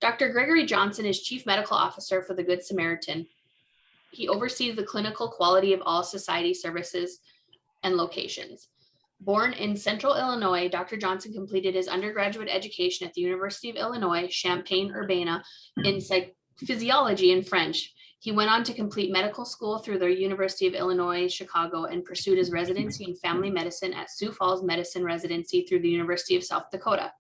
Dr. Gregory Johnson is Chief Medical Officer for the Good Samaritan. He oversees the clinical quality of all society services and locations. Born in Central Illinois, Dr. Johnson completed his undergraduate education at the University of Illinois, Champaign-Urbana in physiology and French. He went on to complete medical school through the University of Illinois, Chicago, and pursued his residency in family medicine at Sioux Falls Medicine Residency through the University of South Dakota.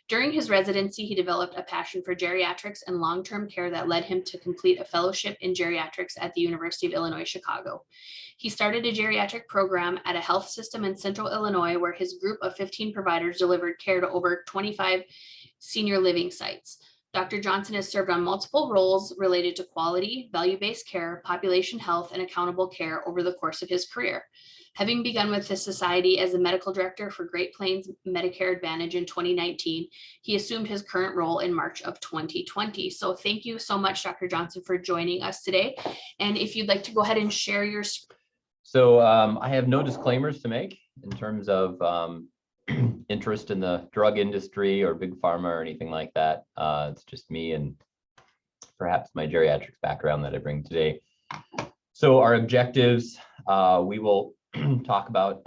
During his residency, he developed a passion for geriatrics and long-term care that led him to complete a fellowship in geriatrics at the University of Illinois, Chicago. He started a geriatric program at a health system in Central Illinois, where his group of 15 providers delivered care to over 25 senior living sites. Dr. Johnson has served on multiple roles related to quality, value-based care, population health, and accountable care over the course of his career. Having begun with the society as the medical director for Great Plains Medicare Advantage in 2019, he assumed his current role in March of 2020. So thank you so much, Dr. Johnson, for joining us today. And if you'd like to go ahead and share your screen. So I have no disclaimers to make in terms of interest in the drug industry or big pharma or anything like that. It's just me and perhaps my geriatrics background that I bring today. So our objectives, we will talk about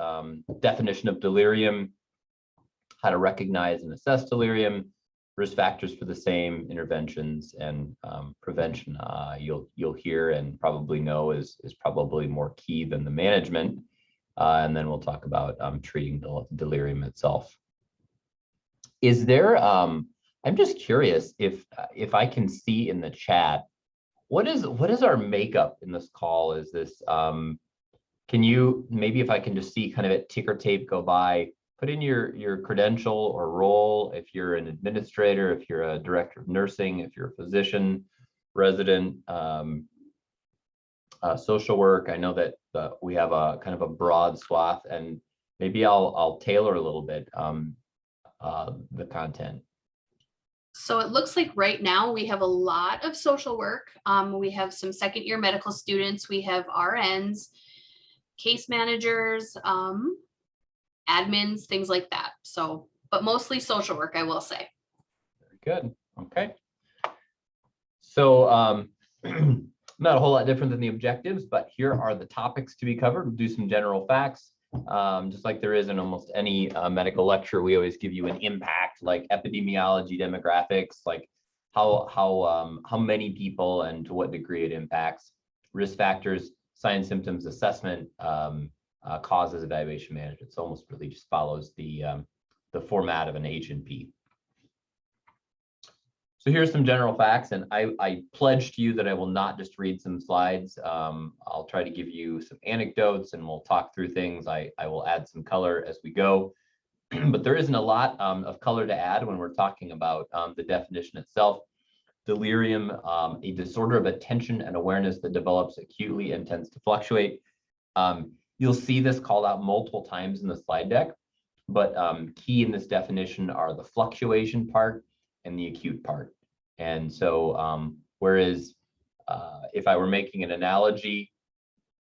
definition of delirium, how to recognize and assess delirium, risk factors for the same, interventions, and prevention. You'll hear and probably know is probably more key than the management. And then we'll talk about treating delirium itself. Is there, I'm just curious if I can see in the chat, what is our makeup in this call? Is this, can you, maybe if I can just see kind of a ticker tape go by, put in your credential or role, if you're an administrator, if you're a director of nursing, if you're a physician, resident, social work. I know that we have a kind of a broad swath, and maybe I'll tailor a little bit the content. So it looks like right now we have a lot of social work. We have some second-year medical students. We have RNs, case managers, admins, things like that. So, but mostly social work, I will say. Very good. Okay. So not a whole lot different than the objectives, but here are the topics to be covered. We'll do some general facts. Just like there is in almost any medical lecture, we always give you an impact, like epidemiology, demographics, like how many people and to what degree it impacts, risk factors, signs, symptoms, assessment, causes, evaluation, management. It's almost really just follows the format of an H&P. So here's some general facts, and I pledge to you that I will not just read some slides. I'll try to give you some anecdotes and we'll talk through things. I will add some color as we go, but there isn't a lot of color to add when we're talking about the definition itself. Delirium, a disorder of attention and awareness that develops acutely and tends to fluctuate. You'll see this called out multiple times in the slide deck, but key in this definition are the fluctuation part and the acute part. And so whereas if I were making an analogy,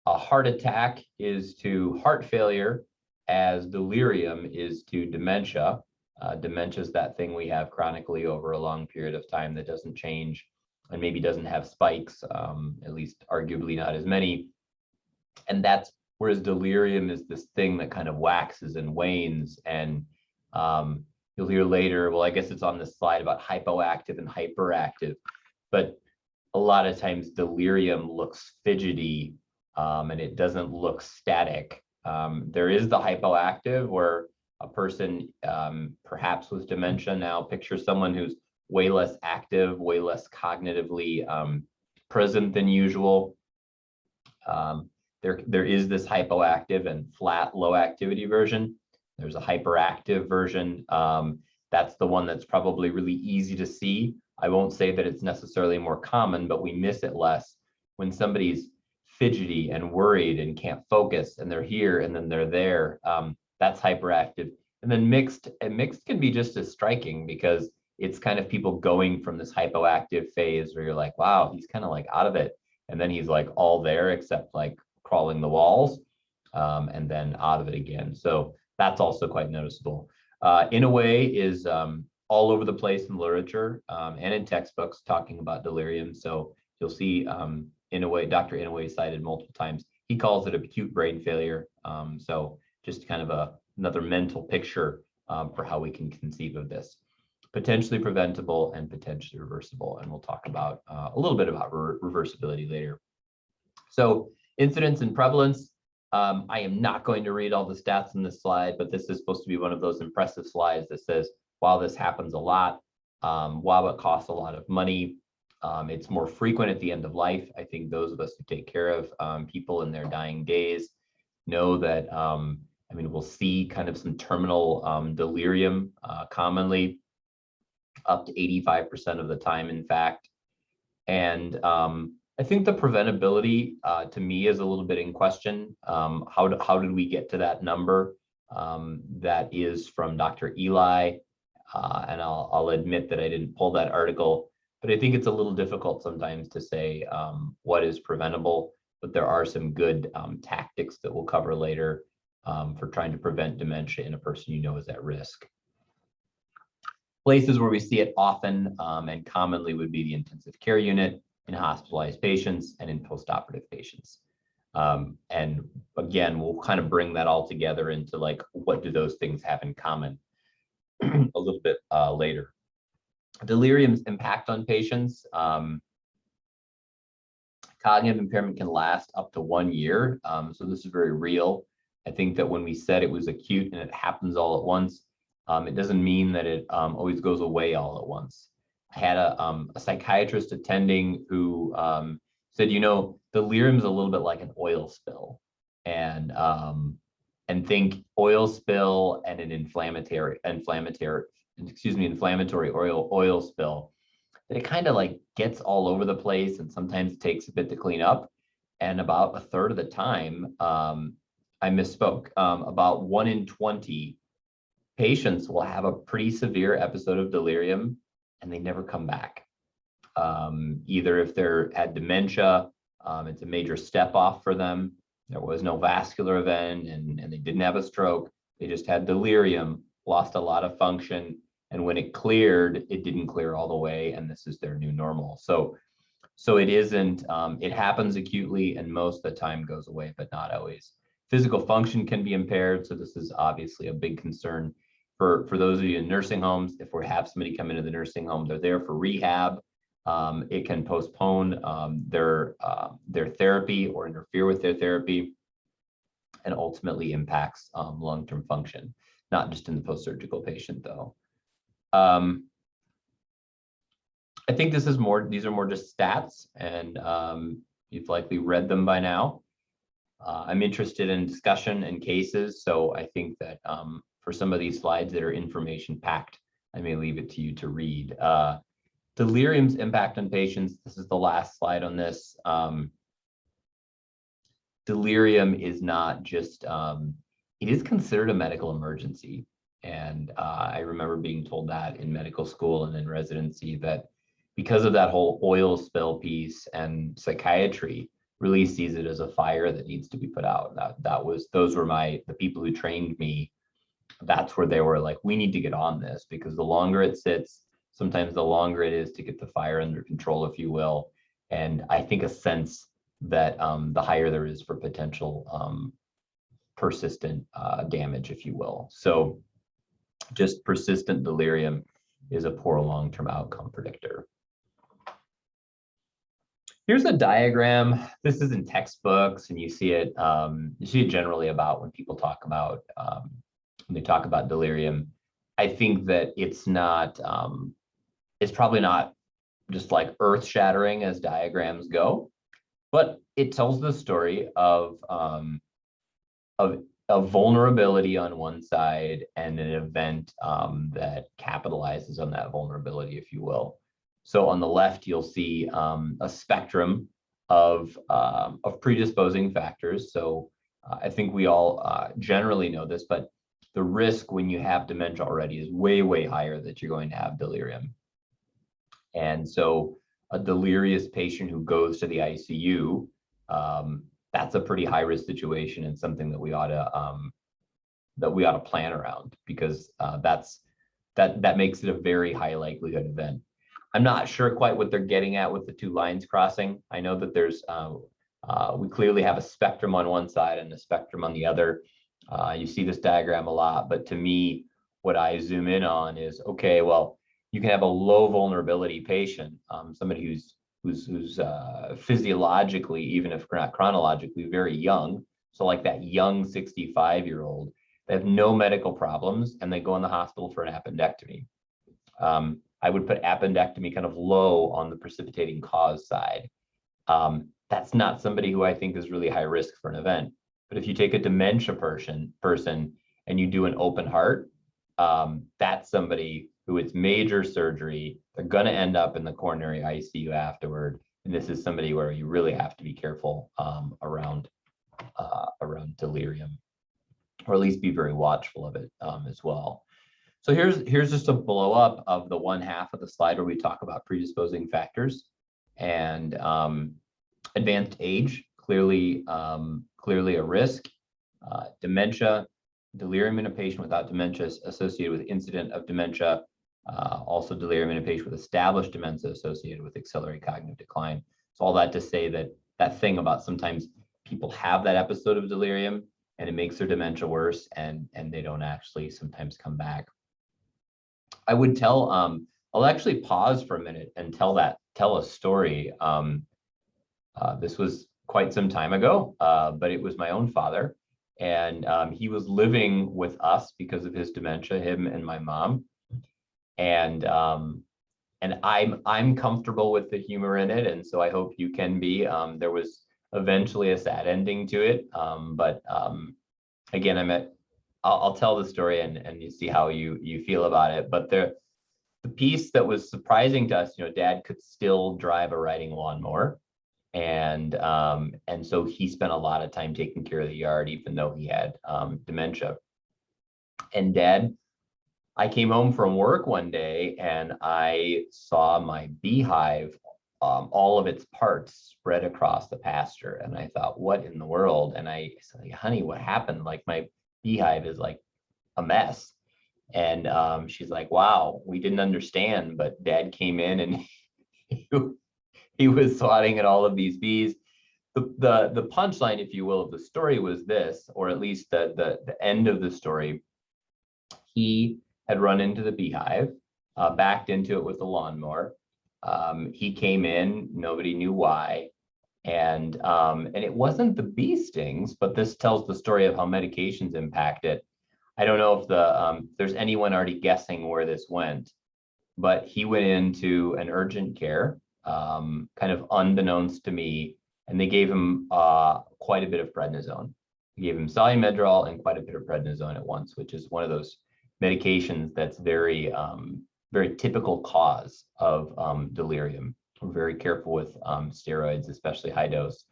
a heart attack is to heart failure as delirium is to dementia. Dementia is that thing we have chronically over a long period of time that doesn't change and maybe doesn't have spikes, at least arguably not as many. And that's whereas delirium is this thing that kind of waxes and wanes. And you'll hear later, well, I guess it's on this slide about hypoactive and hyperactive, but a lot of times delirium looks fidgety and it doesn't look static. There is the hypoactive where a person perhaps with dementia, now picture someone who's way less active, way less cognitively present than usual. There is this hypoactive and flat low activity version. There's a hyperactive version. That's the one that's probably really easy to see. I won't say that it's necessarily more common, but we miss it less when somebody's fidgety and worried and can't focus and they're here and then they're there. That's hyperactive. And then mixed, and mixed can be just as striking because it's kind of people going from this hypoactive phase where you're like, wow, he's kind of like out of it. And then he's like all there except like crawling the walls and then out of it again. So that's also quite noticeable. In a way is all over the place in literature and in textbooks talking about delirium. So you'll see Dr. Inouye cited multiple times. He calls it acute brain failure. So just kind of another mental picture for how we can conceive of this. Potentially preventable and potentially reversible. And we'll talk about a little bit about reversibility later. So incidence and prevalence. I am not going to read all the stats in this slide, but this is supposed to be one of those impressive slides that says, while this happens a lot, while it costs a lot of money, it's more frequent at the end of life. I think those of us who take care of people in their dying days know that, we'll see kind of some terminal delirium commonly, up to 85% of the time, in fact. And I think the preventability to me is a little bit in question. How did we get to that number? That is from Dr. Eli, and I'll admit that I didn't pull that article, but I think it's a little difficult sometimes to say what is preventable, but there are some good tactics that we'll cover later for trying to prevent dementia in a person you know is at risk. Places where we see it often and commonly would be the intensive care unit, in hospitalized patients, and in postoperative patients. And again, we'll kind of bring that all together into like, what do those things have in common a little bit later. Delirium's impact on patients. Cognitive impairment can last up to 1 year. So this is very real. I think that when we said it was acute and it happens all at once, it doesn't mean that it always goes away all at once. I had a psychiatrist attending who said, delirium is a little bit like an oil spill, and think oil spill and an inflammatory oil spill, that it kind of like gets all over the place and sometimes it takes a bit to clean up. And about a third of the time, I misspoke, about 1 in 20 patients will have a pretty severe episode of delirium and they never come back. Either if they're had dementia, it's a major step off for them. There was no vascular event and they didn't have a stroke. They just had delirium, lost a lot of function. And when it cleared, it didn't clear all the way. And this is their new normal. So it isn't, it happens acutely and most of the time goes away, but not always. Physical function can be impaired. So this is obviously a big concern for those of you in nursing homes. If we have somebody come into the nursing home, they're there for rehab. It can postpone their therapy or interfere with their therapy, and ultimately impacts long-term function, not just in the post-surgical patient though. I think these are more just stats, and you've likely read them by now. I'm interested in discussion and cases, so I think that for some of these slides that are information packed, I may leave it to you to read. Delirium's impact on patients. This is the last slide on this. Delirium is not just, it is considered a medical emergency. And I remember being told that in medical school and in residency, that because of that whole oil spill piece, and psychiatry really sees it as a fire that needs to be put out. Those were the people who trained me. That's where they were like, we need to get on this, because the longer it sits, sometimes the longer it is to get the fire under control, if you will. And I think a sense that the higher there is for potential persistent damage, if you will. So just persistent delirium is a poor long-term outcome predictor. Here's a diagram. This is in textbooks, and you see it generally about when people talk about when they talk about delirium. I think that it's not, it's probably not just like earth-shattering as diagrams go, but it tells the story of a vulnerability on one side and an event that capitalizes on that vulnerability, if you will. So on the left, you'll see a spectrum of predisposing factors. So I think we all generally know this, but the risk when you have dementia already is way, way higher that you're going to have delirium. And so a delirious patient who goes to the ICU, that's a pretty high risk situation, and something that we ought to plan around, because that's that makes it a very high likelihood event. I'm not sure quite what they're getting at with the two lines crossing. I know that there's we clearly have a spectrum on one side and a spectrum on the other. You see this diagram a lot, but to me, what I zoom in on is, okay, well, you can have a low vulnerability patient, somebody who's physiologically, even if not chronologically, very young. So like that young 65-year-old, they have no medical problems and they go in the hospital for an appendectomy. I would put appendectomy kind of low on the precipitating cause side. That's not somebody who I think is really high risk for an event. But if you take a dementia person and you do an open heart, that's somebody who it's major surgery. They're going to end up in the coronary ICU afterward. And this is somebody where you really have to be careful around delirium, or at least be very watchful of it as well. So here's just a blow up of the one half of the slide where we talk about predisposing factors. And advanced age, clearly a risk. Dementia, delirium in a patient without dementia associated with incident of dementia. Also delirium in a patient with established dementia associated with accelerated cognitive decline. So all that to say that thing about sometimes people have that episode of delirium and it makes their dementia worse, and they don't actually sometimes come back. I would tell, I'll actually pause for a minute and tell a story. This was quite some time ago, but it was my own father. And he was living with us because of his dementia, him and my mom. And I'm comfortable with the humor in it, and so I hope you can be. There was eventually a sad ending to it, but again, I'll tell the story and you see how you feel about it. But the piece that was surprising to us, Dad could still drive a riding lawnmower. And so he spent a lot of time taking care of the yard, even though he had dementia. And Dad, I came home from work one day and I saw my beehive, all of its parts spread across the pasture. And I thought, what in the world? And I said, honey, what happened? Like, my beehive is like a mess. And she's like, wow, we didn't understand, but Dad came in and he was swatting at all of these bees. The punchline, if you will, of the story was this, or at least the end of the story. He had run into the beehive, backed into it with a lawnmower. He came in, nobody knew why. And it wasn't the bee stings, but this tells the story of how medications impact it. I don't know if there's anyone already guessing where this went, but he went into an urgent care, kind of unbeknownst to me, and they gave him quite a bit of prednisone. They gave him Solumedrol and quite a bit of prednisone at once, which is one of those medications that's very, very typical cause of delirium. We're very careful with steroids, especially high dose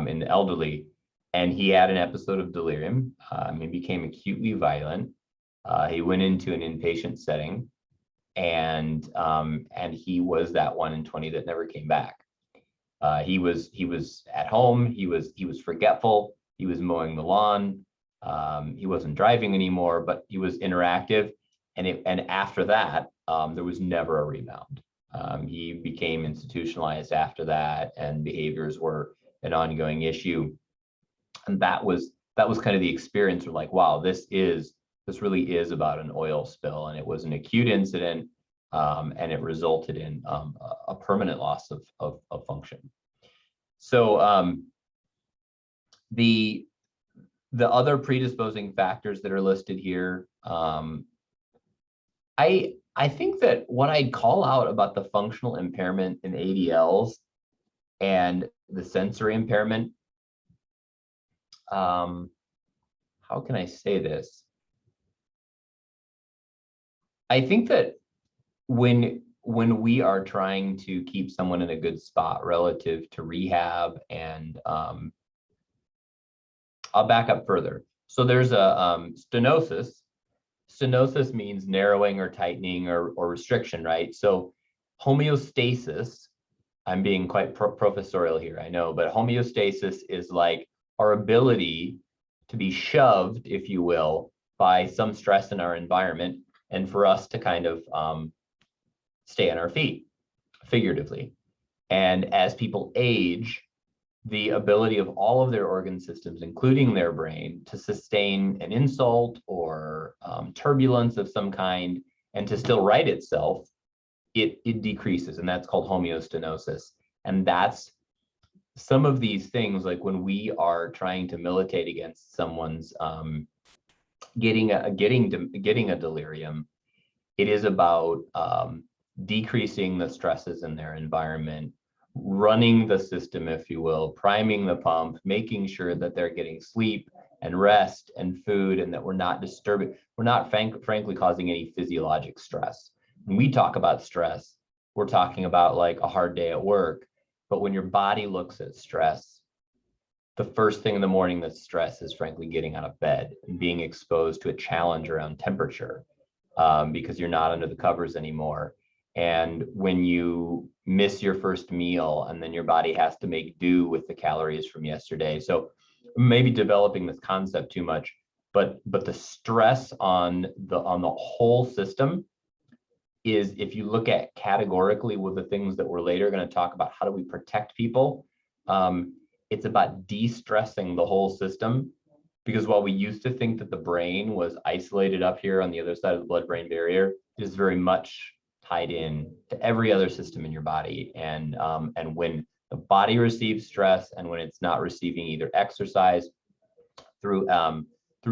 in the elderly. And he had an episode of delirium. He became acutely violent. He went into an inpatient setting, and he was that 1 in 20 that never came back. He was at home. He was forgetful. He was mowing the lawn. He wasn't driving anymore, but he was interactive. And after that, there was never a rebound. He became institutionalized after that, and behaviors were an ongoing issue. And that was kind of the experience. We're like, wow, this really is about an oil spill, and it was an acute incident, and it resulted in a permanent loss of function. So the other predisposing factors that are listed here, I think that what I'd call out about the functional impairment in ADLs and the sensory impairment, how can I say this? I think that when we are trying to keep someone in a good spot relative to rehab, and I'll back up further. So there's a stenosis. Stenosis means narrowing or tightening or restriction, right? So homeostasis, I'm being quite professorial here, I know, but homeostasis is like our ability to be shoved, if you will, by some stress in our environment and for us to kind of stay on our feet, figuratively. And as people age, the ability of all of their organ systems, including their brain, to sustain an insult or turbulence of some kind and to still right itself, it decreases, and that's called homeostenosis. And that's some of these things, like when we are trying to militate against someone's getting a delirium, it is about decreasing the stresses in their environment, running the system, if you will, priming the pump, making sure that they're getting sleep and rest and food, and that we're not disturbing, we're not frankly causing any physiologic stress. When we talk about stress, we're talking about like a hard day at work. But when your body looks at stress, the first thing in the morning that's stress is frankly getting out of bed and being exposed to a challenge around temperature, because you're not under the covers anymore. And when you miss your first meal, and then your body has to make do with the calories from yesterday. So maybe developing this concept too much, but the stress on the whole system is, if you look at categorically with the things that we're later going to talk about, how do we protect people? It's about de-stressing the whole system, because while we used to think that the brain was isolated up here on the other side of the blood-brain barrier, it is very much tied in to every other system in your body. And when the body receives stress, and when it's not receiving either exercise through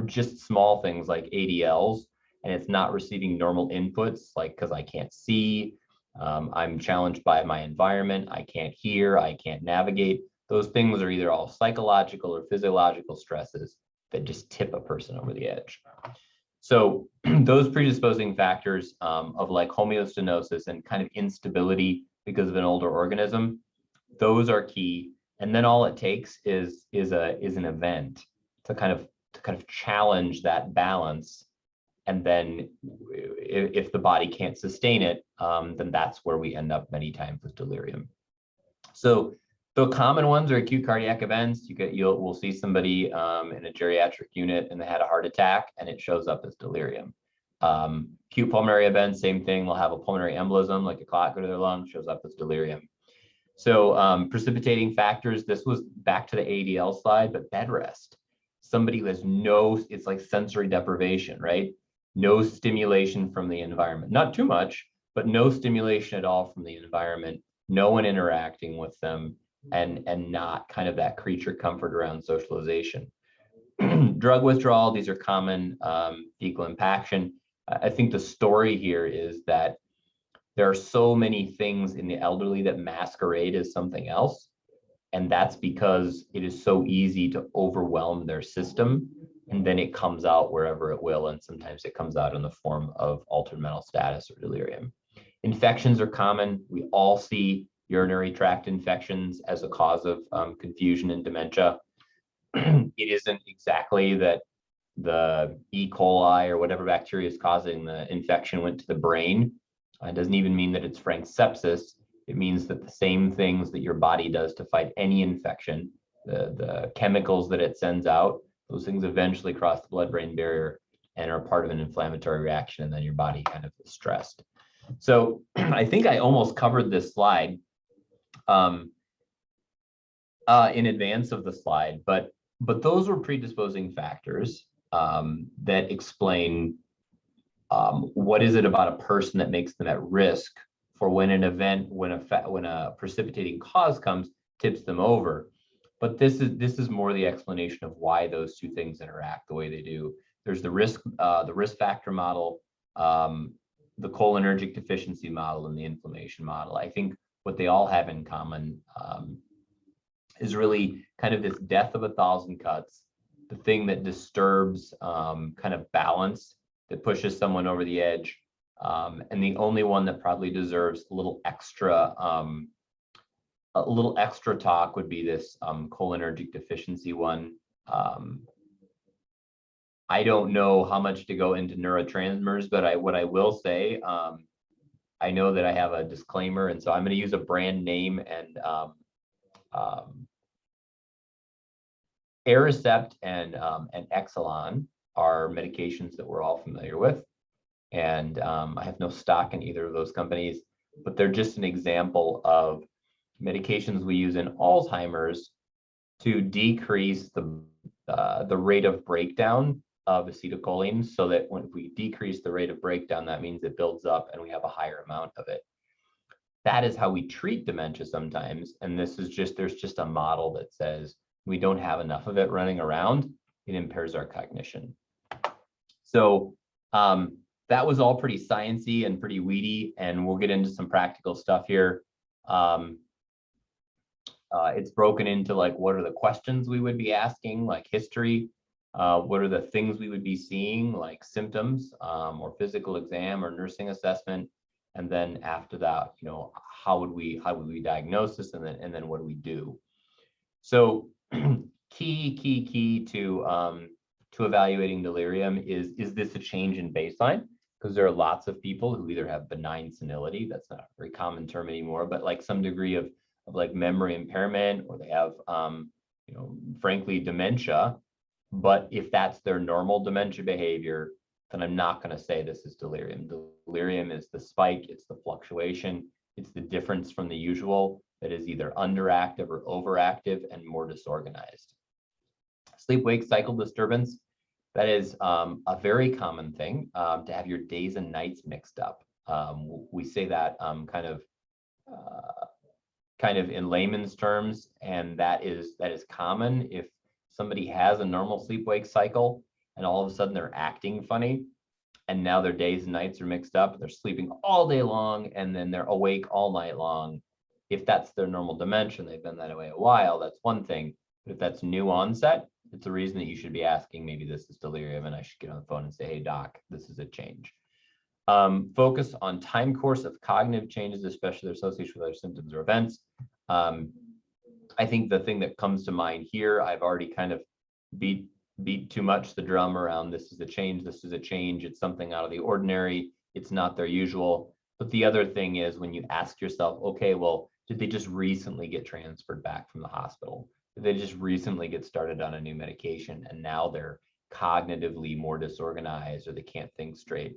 just small things like ADLs, and it's not receiving normal inputs, like because I can't see, I'm challenged by my environment, I can't hear, I can't navigate. Those things are either all psychological or physiological stresses that just tip a person over the edge. So those predisposing factors of like homeostenosis and kind of instability because of an older organism, those are key. And then all it takes is an event to kind of challenge that balance. And then if the body can't sustain it, then that's where we end up many times with delirium. So the common ones are acute cardiac events. We'll see somebody in a geriatric unit and they had a heart attack, and it shows up as delirium. Acute pulmonary events, same thing. They'll have a pulmonary embolism, like a clot go to their lung, shows up as delirium. So precipitating factors, this was back to the ADL slide, but bed rest. Somebody who has it's like sensory deprivation, right? No stimulation from the environment, not too much, but no stimulation at all from the environment, no one interacting with them, and not kind of that creature comfort around socialization. Drug withdrawal, these are common, fecal impaction. I think the story here is that there are so many things in the elderly that masquerade as something else. And that's because it is so easy to overwhelm their system, and then it comes out wherever it will. And sometimes it comes out in the form of altered mental status or delirium. Infections are common. We all see urinary tract infections as a cause of confusion and dementia. It isn't exactly that the E. coli or whatever bacteria is causing the infection went to the brain. It doesn't even mean that it's frank sepsis. It means that the same things that your body does to fight any infection, the chemicals that it sends out, those things eventually cross the blood-brain barrier and are part of an inflammatory reaction, and then your body kind of is stressed. So I think I almost covered this slide in advance of the slide, but those were predisposing factors that explain what is it about a person that makes them at risk for when an event, when a precipitating cause comes, tips them over. But this is more the explanation of why those two things interact the way they do. There's the risk factor model, the cholinergic deficiency model, and the inflammation model. I think what they all have in common is really kind of this death of a thousand cuts, the thing that disturbs kind of balance, that pushes someone over the edge. And the only one that probably deserves a little extra talk would be this cholinergic deficiency one. I don't know how much to go into neurotransmitters, but what I will say, I know that I have a disclaimer, and so I'm going to use a brand name, and Aricept and Exelon are medications that we're all familiar with. And I have no stock in either of those companies, but they're just an example of medications we use in Alzheimer's to decrease the rate of breakdown of acetylcholine, so that when we decrease the rate of breakdown, that means it builds up and we have a higher amount of it. That is how we treat dementia sometimes. And this is just, there's just a model that says we don't have enough of it running around, it impairs our cognition. So that was all pretty sciencey and pretty weedy, and we'll get into some practical stuff here. It's broken into like, what are the questions we would be asking, like history, what are the things we would be seeing, like symptoms, or physical exam or nursing assessment, and then after that, you know, how would we diagnose this, and then what do we do? So key to evaluating delirium is this a change in baseline? Because there are lots of people who either have benign senility, that's not a very common term anymore, but like some degree of like memory impairment, or they have, you know, frankly, dementia. But if that's their normal dementia behavior, then I'm not going to say this is delirium. Delirium is the spike, it's the fluctuation, it's the difference from the usual that is either underactive or overactive and more disorganized. Sleep-wake cycle disturbance, that is a very common thing, to have your days and nights mixed up. We say that kind of in layman's terms, and that is common. If somebody has a normal sleep-wake cycle and all of a sudden they're acting funny, and now their days and nights are mixed up, they're sleeping all day long and then they're awake all night long. If that's their normal dementia, they've been that way a while, that's one thing. But if that's new onset, it's a reason that you should be asking, maybe this is delirium, and I should get on the phone and say, hey doc, this is a change. Focus on time course of cognitive changes, especially their association with other symptoms or events. I think the thing that comes to mind here, I've already kind of beat too much the drum around, this is a change, this is a change, it's something out of the ordinary, it's not their usual. But the other thing is, when you ask yourself, okay, well, did they just recently get transferred back from the hospital? Did they just recently get started on a new medication and now they're cognitively more disorganized, or they can't think straight?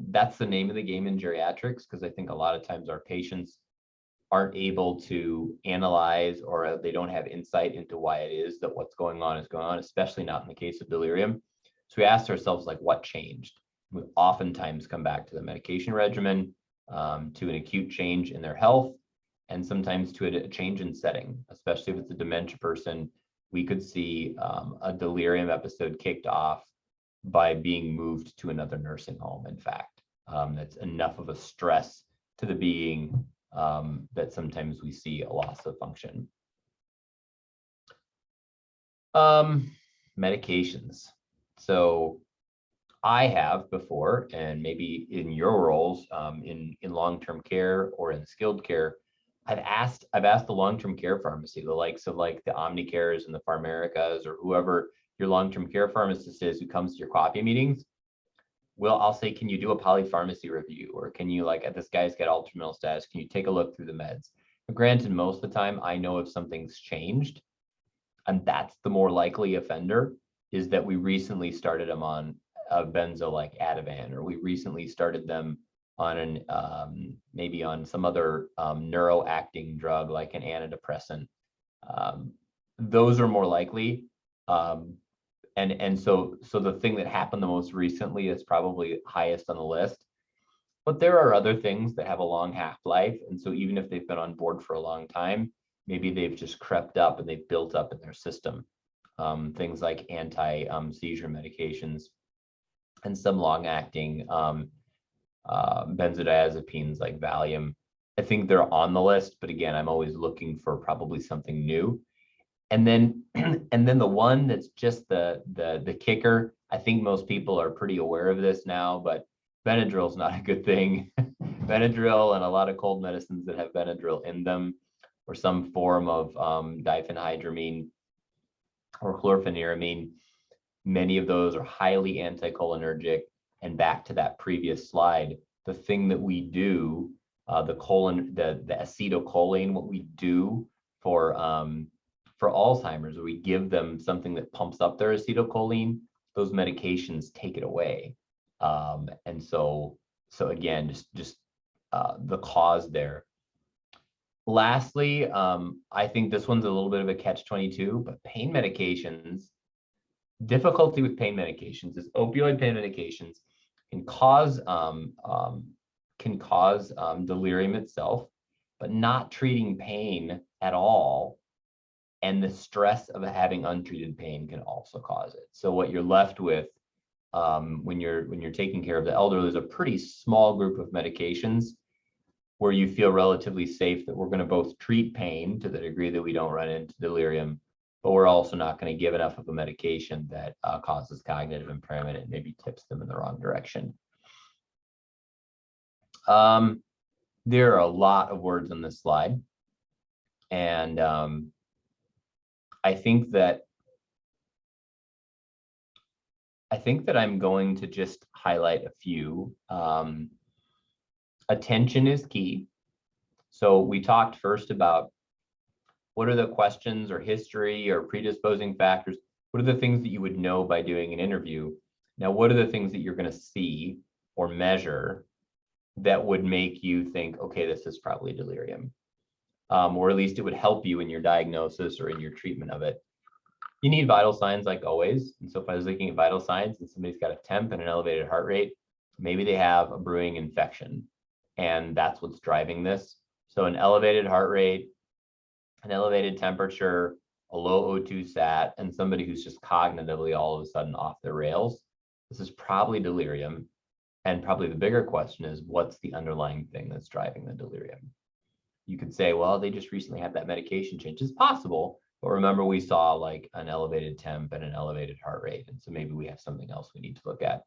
That's the name of the game in geriatrics, because I think a lot of times our patients aren't able to analyze, or they don't have insight into why it is that what's going on is going on, especially not in the case of delirium. So we asked ourselves, like, what changed? We oftentimes come back to the medication regimen, to an acute change in their health, and sometimes to a change in setting, especially if it's a dementia person. We could see a delirium episode kicked off by being moved to another nursing home. In fact, that's enough of a stress to the being that sometimes we see a loss of function. Medications. So I have before, and maybe in your roles, in long-term care or in skilled care, I've asked the long-term care pharmacy, the likes of like the Omnicares and the Pharmaricas, or whoever your long-term care pharmacist is who comes to your coffee meetings. Well, I'll say, can you do a polypharmacy review? Or can you, like, this guy's got altered status, can you take a look through the meds? But granted, most of the time I know if something's changed, and that's the more likely offender, is that we recently started them on a benzo like Ativan, or we recently started them on an maybe on some other neuroacting drug like an antidepressant. Those are more likely. And so the thing that happened the most recently is probably highest on the list. But there are other things that have a long half-life. And so even if they've been on board for a long time, maybe they've just crept up and they've built up in their system. Things like anti-seizure medications and some long-acting benzodiazepines like Valium. I think they're on the list, but again, I'm always looking for probably something new. And then the one that's just the kicker, I think most people are pretty aware of this now, but Benadryl is not a good thing. Benadryl and a lot of cold medicines that have Benadryl in them, or some form of diphenhydramine or chlorpheniramine, many of those are highly anticholinergic. And back to that previous slide, the thing that we do, the acetylcholine, what we do for Alzheimer's, we give them something that pumps up their acetylcholine, those medications take it away. And so again, just the cause there. Lastly, I think this one's a little bit of a catch-22, but pain medications, difficulty with pain medications is opioid pain medications can cause delirium itself, but not treating pain at all. And the stress of having untreated pain can also cause it. So what you're left with when you're taking care of the elderly is a pretty small group of medications where you feel relatively safe that we're going to both treat pain to the degree that we don't run into delirium, but we're also not going to give enough of a medication that causes cognitive impairment and maybe tips them in the wrong direction. There are a lot of words on this slide, and I think that I'm going to just highlight a few. Attention is key. So we talked first about what are the questions or history or predisposing factors? What are the things that you would know by doing an interview? Now, what are the things that you're going to see or measure that would make you think, okay, this is probably delirium? Or at least it would help you in your diagnosis or in your treatment of it. You need vital signs like always. And so if I was looking at vital signs and somebody's got a temp and an elevated heart rate, maybe they have a brewing infection. And that's what's driving this. So an elevated heart rate, an elevated temperature, a low O2 sat, and somebody who's just cognitively all of a sudden off the rails, this is probably delirium. And probably the bigger question is, what's the underlying thing that's driving the delirium? You could say, well, they just recently had that medication change. It's possible, but remember we saw like an elevated temp and an elevated heart rate. And so maybe we have something else we need to look at.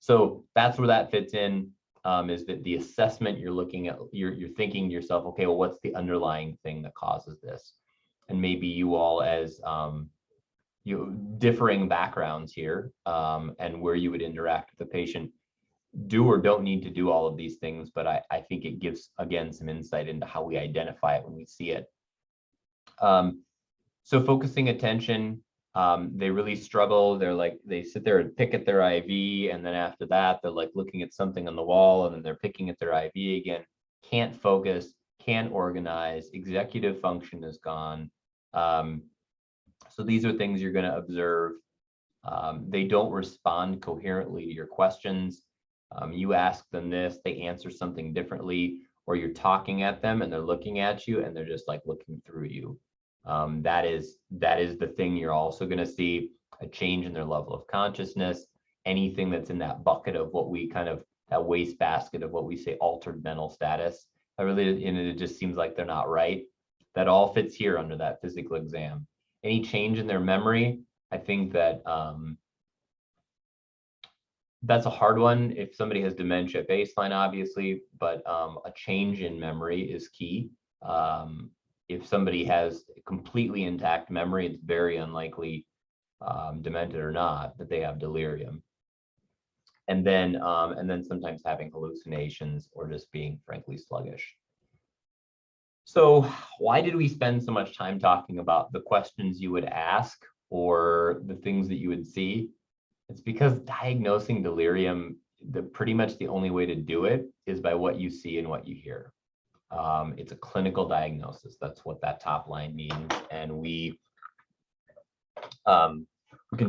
So that's where that fits in. Is that the assessment you're looking at, you're thinking to yourself, okay, well, what's the underlying thing that causes this? And maybe you all as differing backgrounds here and where you would interact with the patient do or don't need to do all of these things, but I think it gives, again, some insight into how we identify it when we see it. So focusing attention, they really struggle. They sit there and pick at their IV, and then after that, they're like looking at something on the wall, and then they're picking at their IV again. Can't focus, can't organize, executive function is gone. So these are things you're going to observe. They don't respond coherently to your questions. You ask them this, they answer something differently, or you're talking at them and they're looking at you and they're just like looking through you. That is the thing you're also going to see, a change in their level of consciousness, anything that's in that bucket of what we kind of, that wastebasket of what we say altered mental status. It just seems like they're not right. That all fits here under that physical exam. Any change in their memory, I think that that's a hard one if somebody has dementia baseline, obviously, but a change in memory is key. If somebody has completely intact memory, it's very unlikely, demented or not, that they have delirium. And then sometimes having hallucinations or just being frankly sluggish. So why did we spend so much time talking about the questions you would ask or the things that you would see? It's because diagnosing delirium, pretty much the only way to do it is by what you see and what you hear. It's a clinical diagnosis. That's what that top line means. And we can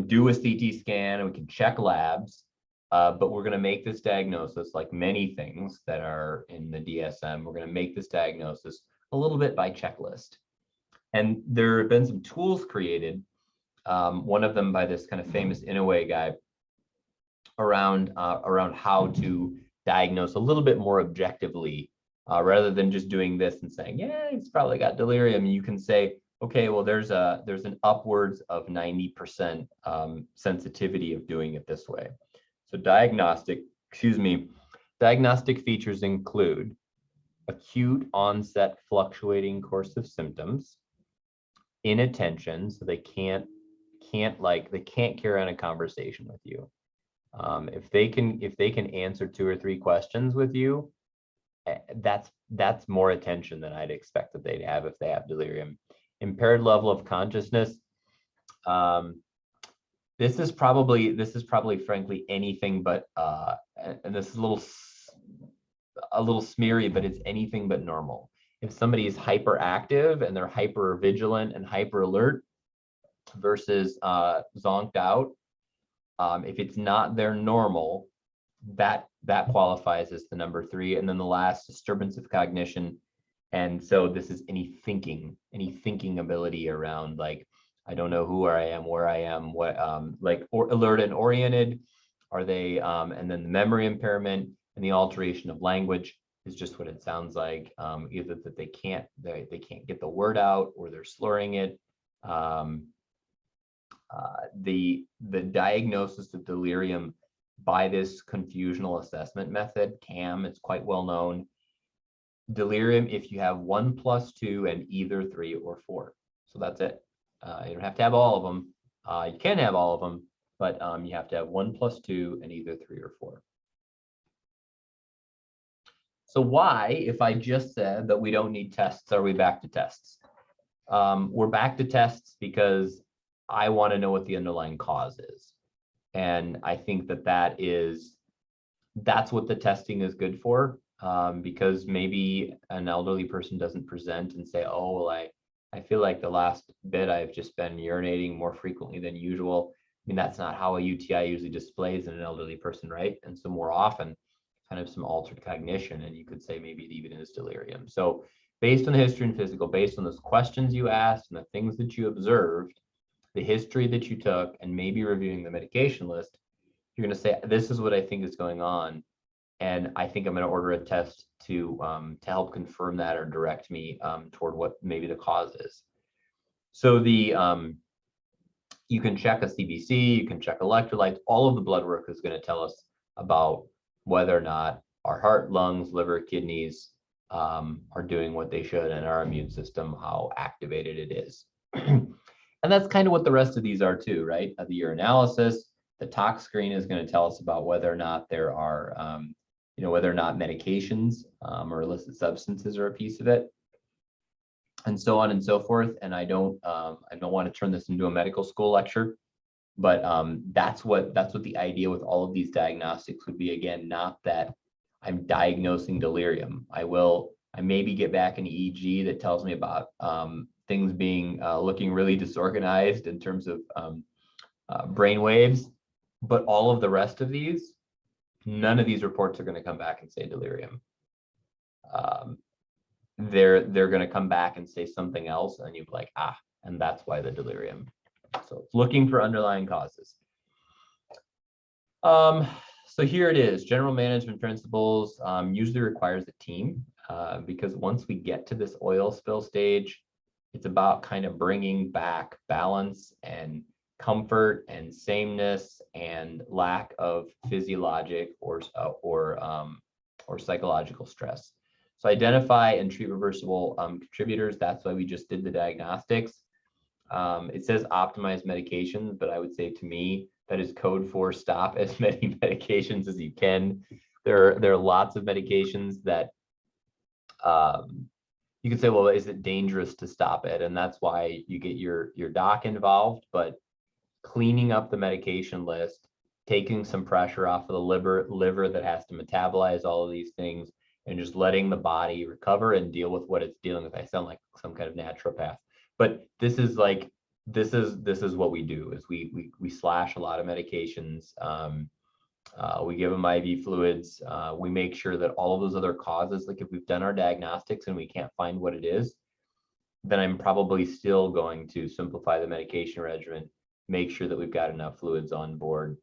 do a CT scan and we can check labs, but we're going to make this diagnosis, like many things that are in the DSM, we're going to make this diagnosis a little bit by checklist. And there have been some tools created, one of them by this kind of famous Inouye guy, around how to diagnose a little bit more objectively, rather than just doing this and saying, yeah, it's probably got delirium. You can say, okay, well, there's an upwards of 90% sensitivity of doing it this way. So diagnostic features include acute onset fluctuating course of symptoms, inattention, so they can't carry on a conversation with you. If they can answer 2 or 3 questions with you, that's more attention than I'd expect that they'd have if they have delirium. Impaired level of consciousness. This is probably frankly anything but and this is a little smeary, but it's anything but normal. If somebody is hyperactive and they're hyper vigilant and hyper alert versus zonked out, if it's not their normal, that qualifies as the number 3. And then the last, disturbance of cognition. And so this is any thinking ability around, like, I don't know who I am, where I am, what, like, or alert and oriented. Are they, and then the memory impairment and the alteration of language is just what it sounds like. Either that they can't get the word out, or they're slurring it. The diagnosis of delirium by this confusional assessment method, CAM, it's quite well known. Delirium if you have 1 + 2 and either 3 or 4. So that's it. You don't have to have all of them. You can have all of them, but you have to have 1 + 2 and either 3 or 4. So why, if I just said that we don't need tests, are we back to tests? We're back to tests because I want to know what the underlying cause is. And I think that's what the testing is good for. Because maybe an elderly person doesn't present and say, oh, well, I feel like the last bit I've just been urinating more frequently than usual. I mean, that's not how a UTI usually displays in an elderly person, right? And so more often, kind of some altered cognition, and you could say maybe it even is delirium. So based on the history and physical, based on those questions you asked and the things that you observed, the history that you took, and maybe reviewing the medication list, you're going to say, this is what I think is going on. And I think I'm going to order a test to help confirm that, or direct me toward what maybe the cause is. So you can check a CBC, you can check electrolytes. All of the blood work is going to tell us about whether or not our heart, lungs, liver, kidneys are doing what they should, and our immune system, how activated it is. And that's kind of what the rest of these are too, right? The urinalysis, the tox screen is going to tell us about whether or not there are whether or not medications or illicit substances are a piece of it, and so on and so forth. And I don't want to turn this into a medical school lecture, but that's what the idea with all of these diagnostics would be. Again, not that I'm diagnosing delirium. I maybe get back an EEG that tells me about things being looking really disorganized in terms of brain waves, but all of the rest of these, none of these reports are going to come back and say delirium. They're going to come back and say something else, and you'll be like, and that's why the delirium. So it's looking for underlying causes. So here it is. General management principles usually requires a team because once we get to this oil spill stage, it's about kind of bringing back balance and comfort and sameness and lack of physiologic or psychological stress. So identify and treat reversible contributors. That's why we just did the diagnostics. It says optimize medications, but I would say, to me, that is code for stop as many medications as you can. There are lots of medications that you can say, well, is it dangerous to stop it? And that's why you get your doc involved. But cleaning up the medication list, taking some pressure off of the liver that has to metabolize all of these things, and just letting the body recover and deal with what it's dealing with. I sound like some kind of naturopath, but this is what we do, is we slash a lot of medications. We give them IV fluids. We make sure that all of those other causes, like if we've done our diagnostics and we can't find what it is, then I'm probably still going to simplify the medication regimen, make sure that we've got enough fluids on board.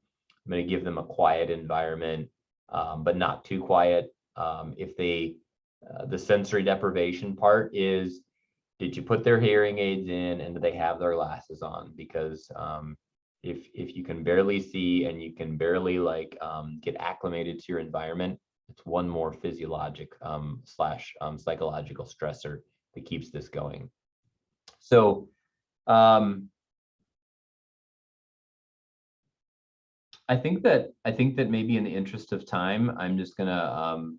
I'm going to give them a quiet environment, but not too quiet. If the sensory deprivation part is, did you put their hearing aids in and do they have their glasses on? Because if you can barely see and you can barely get acclimated to your environment, it's one more physiologic / psychological stressor that keeps this going. So I think that maybe in the interest of time, I'm just gonna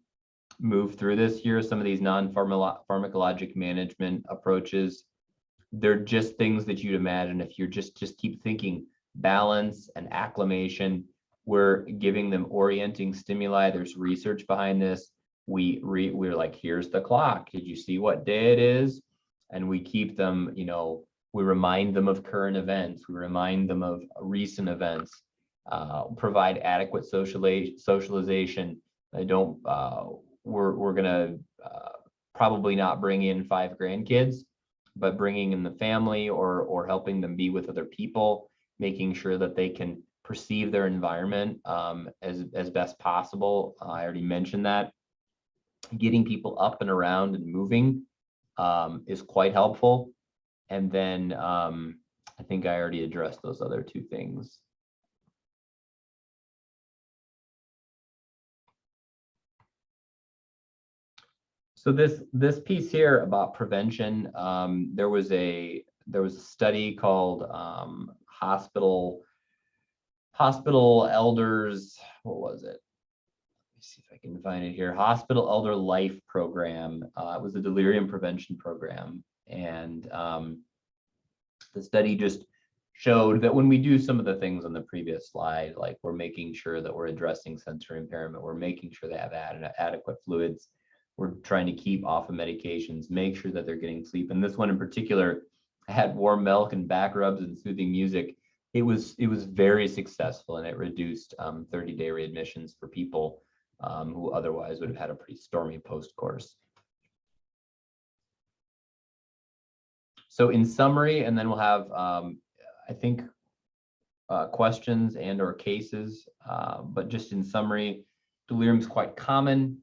move through this here. Some of these non-pharmacologic management approaches, they're just things that you'd imagine if you're just keep thinking balance and acclimation. We're giving them orienting stimuli. There's research behind this. We're like, here's the clock. Did you see what day it is? And we keep them, we remind them of current events. We remind them of recent events, provide adequate socialization. We're gonna probably not bring in 5 grandkids, but bringing in the family or helping them be with other people, making sure that they can perceive their environment as best possible. I already mentioned that. Getting people up and around and moving is quite helpful. And then I think I already addressed those other 2 things. So this piece here about prevention, there was a study called hospital elders. What was it? See if I can find it here. Hospital Elder Life Program. It was a delirium prevention program. And the study just showed that when we do some of the things on the previous slide, like we're making sure that we're addressing sensory impairment, we're making sure they have adequate fluids, we're trying to keep off of medications, make sure that they're getting sleep. And this one in particular had warm milk and back rubs and soothing music. It was very successful, and it reduced 30-day readmissions for people who otherwise would have had a pretty stormy post-course. So in summary, and then we'll have, I think, questions and or cases, but just in summary, delirium is quite common,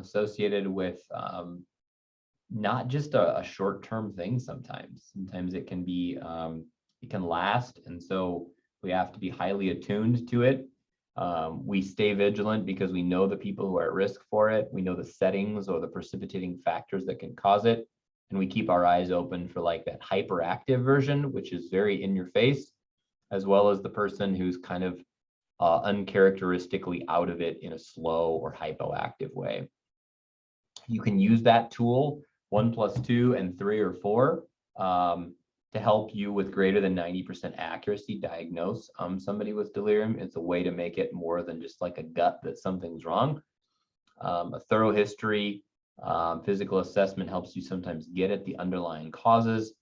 associated with not just a short-term thing sometimes. Sometimes it can be, it can last, and so we have to be highly attuned to it. We stay vigilant because we know the people who are at risk for it. We know the settings or the precipitating factors that can cause it. And we keep our eyes open for like that hyperactive version, which is very in your face, as well as the person who's kind of uncharacteristically out of it in a slow or hypoactive way. You can use that tool, 1 + 2 and 3 or 4, to help you with greater than 90% accuracy diagnose somebody with delirium. It's a way to make it more than just like a gut that something's wrong. A thorough history, physical assessment helps you sometimes get at the underlying causes.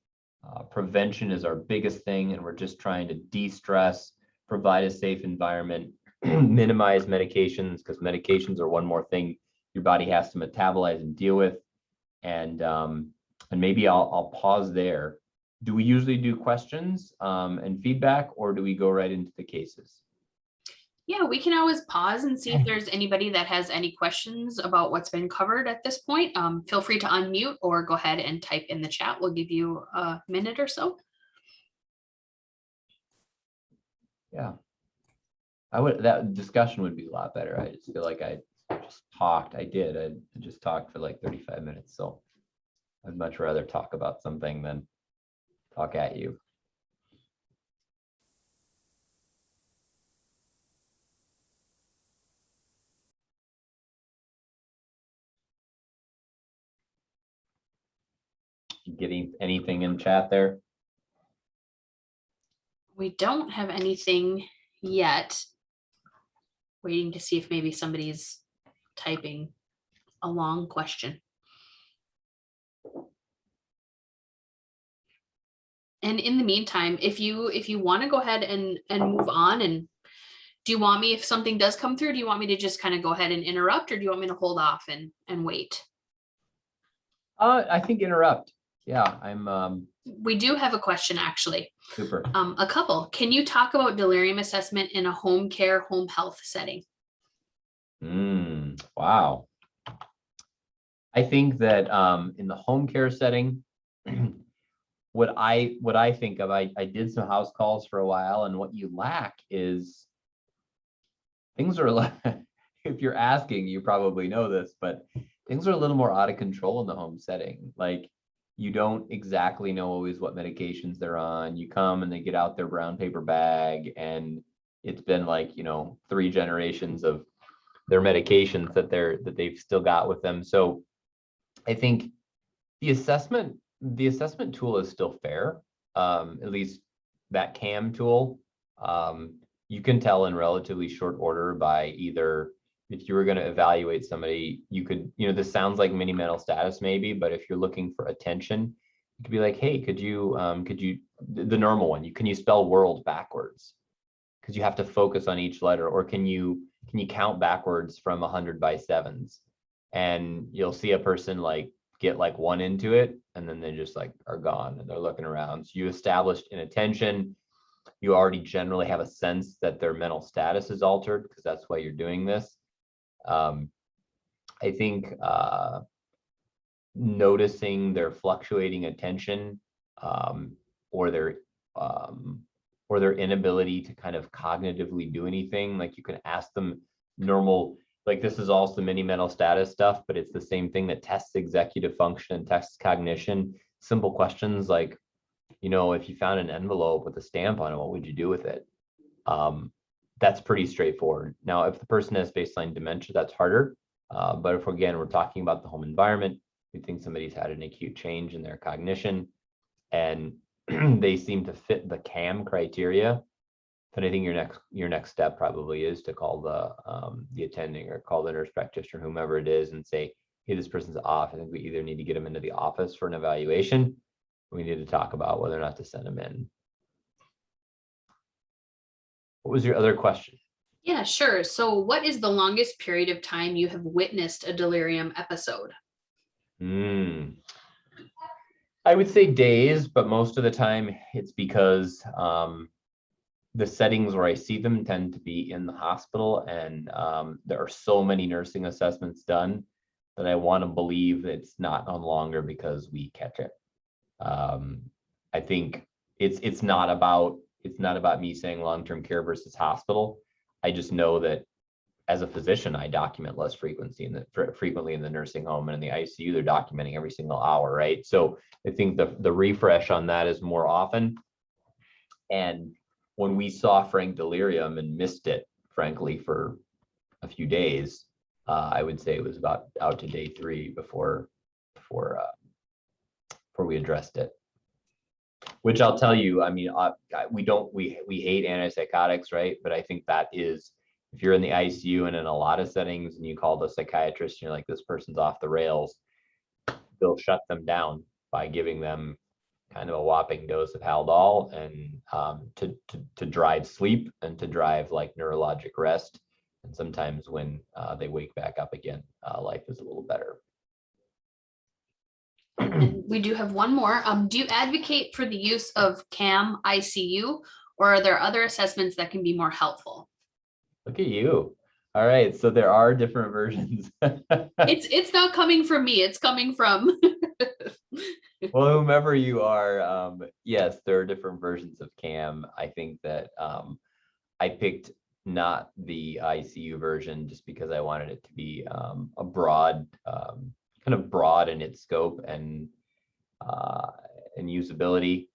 Prevention is our biggest thing, and we're just trying to de-stress, provide a safe environment, minimize medications, because medications are one more thing your body has to metabolize and deal with. And maybe I'll pause there. Do we usually do questions and feedback, or do we go right into the cases? Yeah, we can always pause and see if there's anybody that has any questions about what's been covered at this point. Feel free to unmute or go ahead and type in the chat. We'll give you a minute or so. Yeah, that discussion would be a lot better. I just feel like I just talked. I just talked for like 35 minutes. So I'd much rather talk about something than talk at you. Getting anything in chat there? We don't have anything yet. Waiting to see if maybe somebody's typing a long question. And in the meantime, if you want to go ahead and move on, and do you want me, if something does come through, do you want me to just kind of go ahead and interrupt, or do you want me to hold off and wait? I think interrupt. Yeah, we do have a question, actually. Super. A couple. Can you talk about delirium assessment in a home care, home health setting? Wow. I think that in the home care setting, what I think of, I did some house calls for a while, and what you lack is things are, if you're asking, you probably know this, but things are a little more out of control in the home setting. Like, you don't exactly know always what medications they're on. You come and they get out their brown paper bag, and it's been like, 3 generations of their medications that they've still got with them. So I think the assessment tool is still fair, at least that CAM tool. You can tell in relatively short order by either, if you were going to evaluate somebody, you could, this sounds like mini mental status maybe, but if you're looking for attention, you could be like, hey, could you, the normal one, can you spell world backwards? Because you have to focus on each letter. Or can you count backwards from 100 by sevens? And you'll see a person like get like one into it, and then they just like are gone and they're looking around. So you established an attention. You already generally have a sense that their mental status is altered, because that's why you're doing this. I think noticing their fluctuating attention, or their inability to kind of cognitively do anything. Like, you can ask them normal, like this is also mini mental status stuff, but it's the same thing that tests executive function and tests cognition. Simple questions like, if you found an envelope with a stamp on it, what would you do with it? That's pretty straightforward. Now, if the person has baseline dementia, that's harder. But if, again, we're talking about the home environment, we think somebody's had an acute change in their cognition, and they seem to fit the CAM criteria, then I think your next step probably is to call the attending, or call the nurse practitioner, whomever it is, and say, hey, this person's off. I think we either need to get them into the office for an evaluation. We need to talk about whether or not to send them in. What was your other question? Yeah, sure. So what is the longest period of time you have witnessed a delirium episode? I would say days, but most of the time it's because the settings where I see them tend to be in the hospital, and there are so many nursing assessments done that I want to believe it's not on longer because we catch it. I think it's not about me saying long-term care versus hospital. I just know that as a physician, I document less frequently in the nursing home, and in the ICU, they're documenting every single hour, right? So I think the refresh on that is more often. And when we saw Frank delirium and missed it, frankly, for a few days, I would say it was about out to day 3 before we addressed it. Which I'll tell you, I mean, we hate antipsychotics, right? But I think that is, if you're in the ICU and in a lot of settings and you call the psychiatrist and you're like, this person's off the rails, they'll shut them down by giving them kind of a whopping dose of Haldol, and to drive sleep and to drive like neurologic rest. And sometimes when they wake back up again, life is a little better. And we do have one more. Do you advocate for the use of CAM ICU, or are there other assessments that can be more helpful? Look at you. All right, so there are different versions. It's not coming from me, it's coming from well, whomever you are, yes, there are different versions of CAM. I think that I picked not the ICU version just because I wanted it to be a broad, kind of broad in its scope and usability.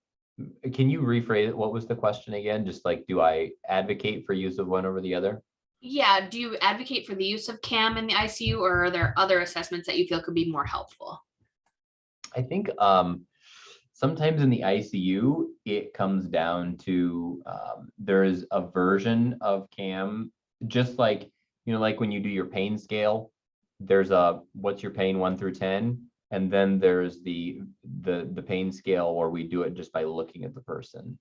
Can you rephrase it? What was the question again? Just like, do I advocate for use of one over the other? Yeah, do you advocate for the use of CAM in the ICU, or are there other assessments that you feel could be more helpful? I think sometimes in the ICU, it comes down to there's a version of CAM, just like, like when you do your pain scale, there's a what's your pain 1 through 10, and then there's the pain scale where we do it just by looking at the person.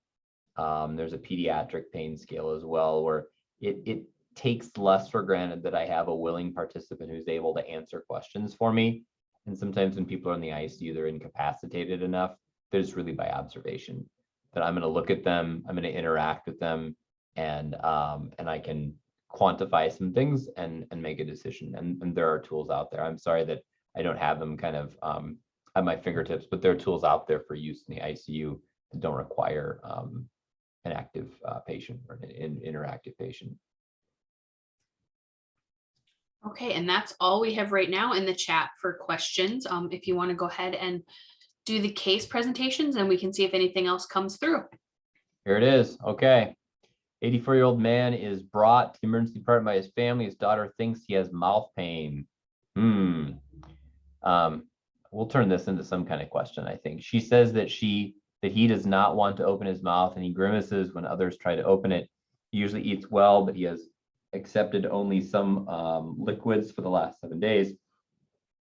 There's a pediatric pain scale as well, where it takes less for granted that I have a willing participant who's able to answer questions for me. And sometimes when people are in the ICU, they're incapacitated enough that it's really by observation, that I'm going to look at them, I'm going to interact with them, and I can quantify some things and make a decision. And there are tools out there. I'm sorry that I don't have them kind of at my fingertips, but there are tools out there for use in the ICU that don't require an active patient or an interactive patient. Okay, and that's all we have right now in the chat for questions. If you want to go ahead and do the case presentations, and we can see if anything else comes through. Here it is. Okay. 84-year-old man is brought to the emergency department by his family. His daughter thinks he has mouth pain. We'll turn this into some kind of question, I think. She says that he does not want to open his mouth, and he grimaces when others try to open it. He usually eats well, but he has accepted only some liquids for the last 7 days.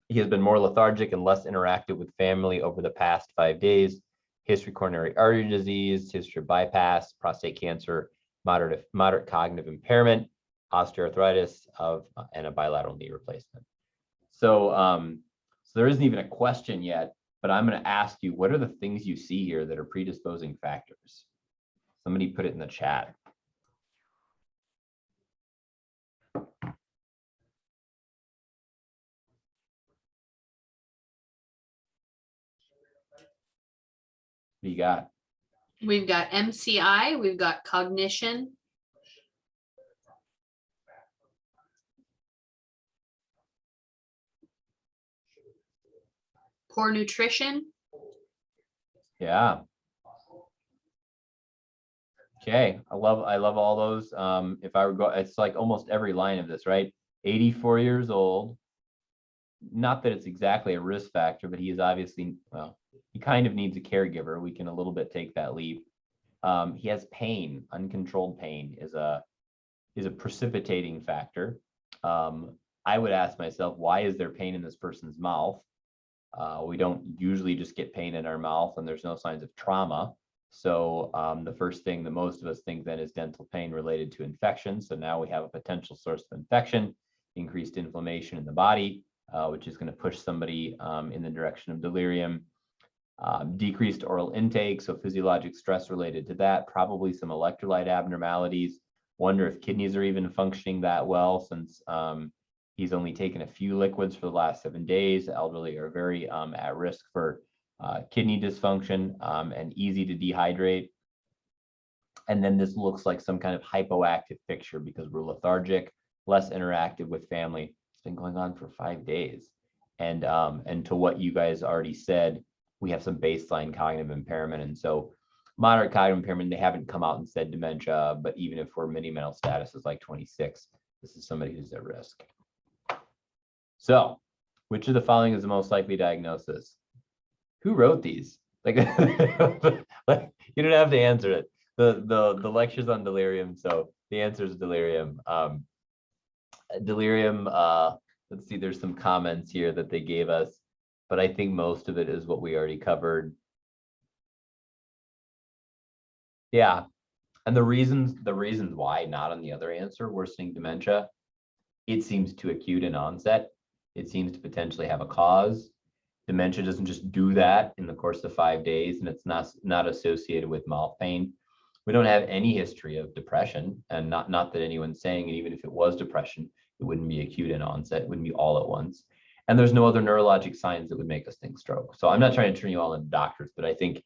He has been more lethargic and less interactive with family over the past 5 days. History coronary artery disease, history of bypass, prostate cancer, moderate cognitive impairment, osteoarthritis and a bilateral knee replacement. So, so there isn't even a question yet, but I'm going to ask you, what are the things you see here that are predisposing factors? Somebody put it in the chat. What do you got? We've got MCI, we've got cognition, poor nutrition. Yeah. Okay, I love all those. If I would go, it's like almost every line of this, right? 84 years old. Not that it's exactly a risk factor, but he is obviously, well, he kind of needs a caregiver. We can a little bit take that leap. He has pain. Uncontrolled pain is a precipitating factor. I would ask myself, why is there pain in this person's mouth? We don't usually just get pain in our mouth, and there's no signs of trauma. So the first thing that most of us think then is dental pain related to infection. So now we have a potential source of infection, increased inflammation in the body, which is going to push somebody in the direction of delirium. Decreased oral intake, so physiologic stress related to that, probably some electrolyte abnormalities. Wonder if kidneys are even functioning that well, since he's only taken a few liquids for the last 7 days. The elderly are very at risk for kidney dysfunction and easy to dehydrate. And then this looks like some kind of hypoactive picture because we're lethargic, less interactive with family. It's been going on for 5 days. And to what you guys already said, we have some baseline cognitive impairment. And so moderate cognitive impairment, they haven't come out and said dementia, but even if we're mini-mental status is like 26, this is somebody who's at risk. So which of the following is the most likely diagnosis? Who wrote these? Like, like you don't have to answer it. The lecture's on delirium, so the answer is delirium. Delirium, let's see, there's some comments here that they gave us, but I think most of it is what we already covered. Yeah, and the reasons why not on the other answer, worsening dementia, it seems too acute in onset. It seems to potentially have a cause. Dementia doesn't just do that in the course of 5 days, and it's not associated with mouth pain. We don't have any history of depression, and not that anyone's saying, and even if it was depression, it wouldn't be acute in onset, it wouldn't be all at once. And there's no other neurologic signs that would make us think stroke. So I'm not trying to turn you all into doctors, but I think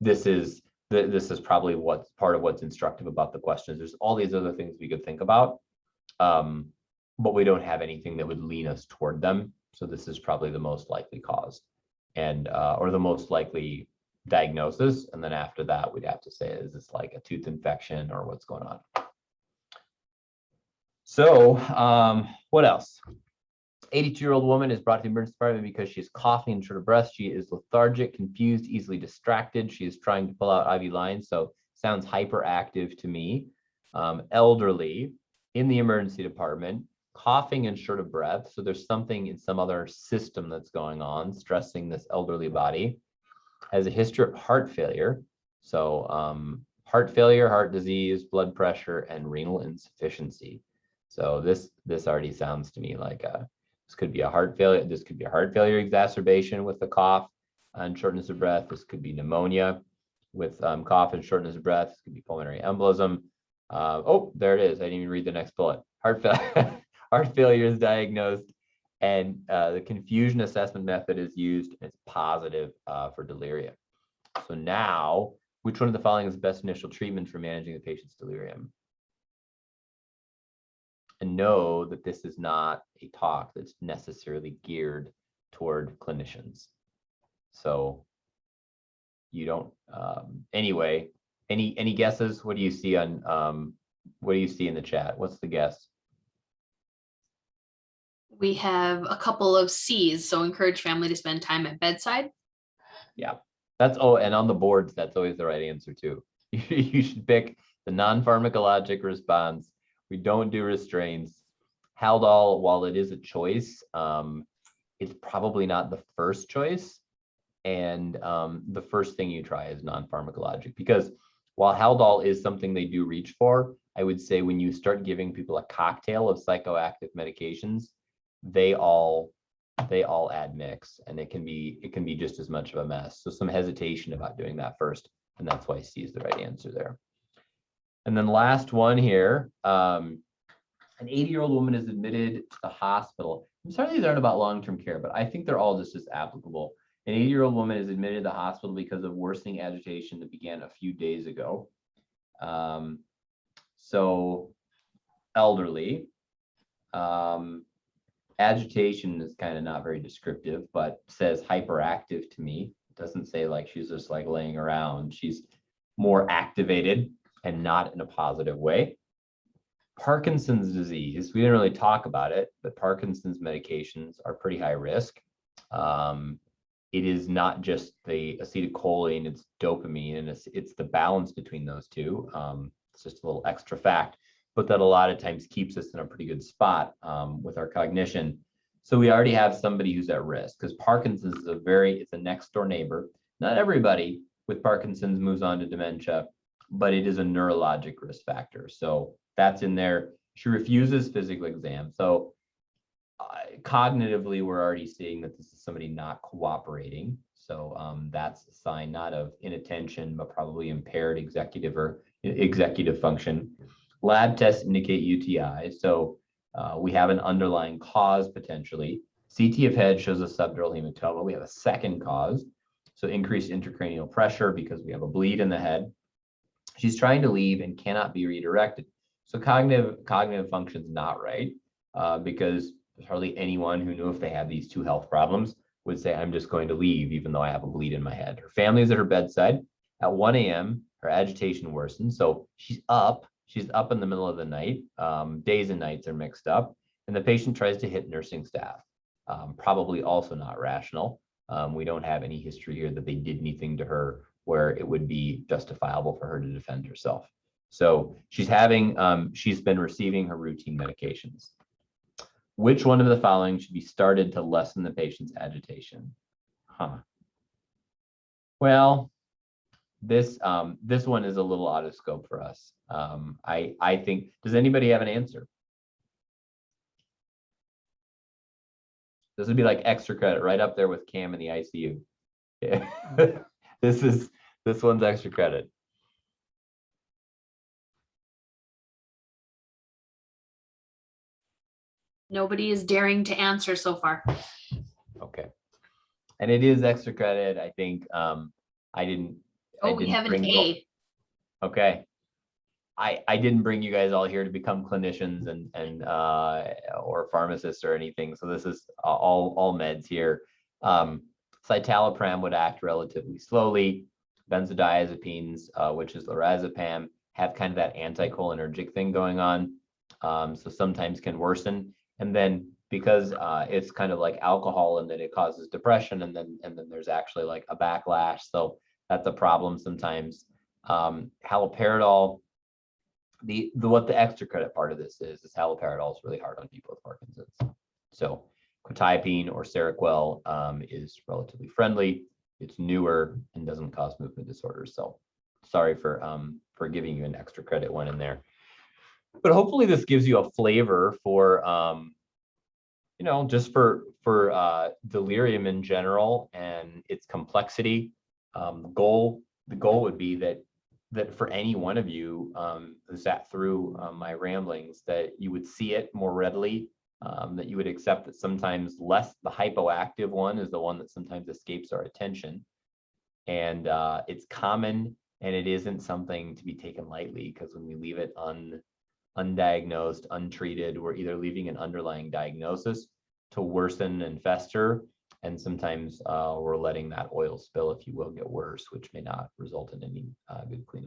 this is probably what's part of what's instructive about the questions. There's all these other things we could think about, but we don't have anything that would lean us toward them. So this is probably the most likely cause, and or the most likely diagnosis. And then after that, we'd have to say, is this like a tooth infection or what's going on? So what else? 82-year-old woman is brought to the emergency department because she's coughing and short of breath. She is lethargic, confused, easily distracted. She is trying to pull out IV lines, so sounds hyperactive to me. Elderly in the emergency department, coughing and short of breath. So there's something in some other system that's going on, stressing this elderly body. Has a history of heart failure. So heart failure, heart disease, blood pressure, and renal insufficiency. So this already sounds to me like this could be a heart failure. This could be a heart failure exacerbation with the cough and shortness of breath. This could be pneumonia with cough and shortness of breath. This could be pulmonary embolism. Oh, there it is. I didn't even read the next bullet. Heart failure is diagnosed, and the confusion assessment method is used, and it's positive for delirium. So now, which one of the following is the best initial treatment for managing the patient's delirium? And know that this is not a talk that's necessarily geared toward clinicians. So you don't, anyway, any guesses? What do you see on, what do you see in the chat? What's the guess? We have a couple of C's, so encourage family to spend time at bedside. Yeah, that's, oh, and on the boards, that's always the right answer too. You should pick the non-pharmacologic response. We don't do restraints. Haldol, while it is a choice, it's probably not the first choice. And the first thing you try is non-pharmacologic, because while Haldol is something they do reach for, I would say when you start giving people a cocktail of psychoactive medications, they all admix, and it can be just as much of a mess. So some hesitation about doing that first, and that's why C is the right answer there. And then last one here, an 80-year-old woman is admitted to the hospital. I'm sorry these aren't about long-term care, but I think they're all just as applicable. An 80-year-old woman is admitted to the hospital because of worsening agitation that began a few days ago. So elderly. Agitation is kind of not very descriptive, but says hyperactive to me. It doesn't say like she's just like laying around. She's more activated and not in a positive way. Parkinson's disease, we didn't really talk about it, but Parkinson's medications are pretty high risk. It is not just the acetylcholine, it's dopamine, and it's the balance between those two. It's just a little extra fact, but that a lot of times keeps us in a pretty good spot with our cognition. So we already have somebody who's at risk, because Parkinson's is it's a next door neighbor. Not everybody with Parkinson's moves on to dementia, but it is a neurologic risk factor. So that's in there. She refuses physical exam. So cognitively, we're already seeing that this is somebody not cooperating. So that's a sign not of inattention, but probably impaired executive function. Lab tests indicate UTI. So we have an underlying cause potentially. CT of head shows a subdural hematoma. We have a second cause. So increased intracranial pressure because we have a bleed in the head. She's trying to leave and cannot be redirected. So cognitive function is not right because there's hardly anyone who knew if they had these two health problems would say, I'm just going to leave, even though I have a bleed in my head. Her family is at her bedside. At 1 a.m., her agitation worsens. So she's up in the middle of the night. Days and nights are mixed up. And the patient tries to hit nursing staff. Probably also not rational. We don't have any history here that they did anything to her where it would be justifiable for her to defend herself. So she's been receiving her routine medications. Which one of the following should be started to lessen the patient's agitation? Well, this one is a little out of scope for us. I think, does anybody have an answer? This would be like extra credit, right up there with Cam in the ICU. Yeah. This one's extra credit. Nobody is daring to answer so far. Okay. And it is extra credit. I think we have an A. Okay. I didn't bring you guys all here to become clinicians and or pharmacists or anything. So this is all meds here. Citalopram would act relatively slowly. Benzodiazepines, which is lorazepam, have kind of that anticholinergic thing going on. So sometimes can worsen. And then because it's kind of like alcohol and then it causes depression and then there's actually like a backlash. So that's a problem sometimes. Haloperidol, what the extra credit part of this is haloperidol is really hard on people with Parkinson's. So quetiapine or Seroquel is relatively friendly. It's newer and doesn't cause movement disorders. So sorry for giving you an extra credit one in there. But hopefully this gives you a flavor for, just for delirium in general and its complexity. The goal would be that for any one of you who sat through my ramblings, that you would see it more readily, that you would accept that sometimes the hypoactive one is the one that sometimes escapes our attention. And it's common and it isn't something to be taken lightly, because when we leave it undiagnosed, untreated, we're either leaving an underlying diagnosis to worsen and fester, and sometimes we're letting that oil spill, if you will, get worse, which may not result in any good cleanup.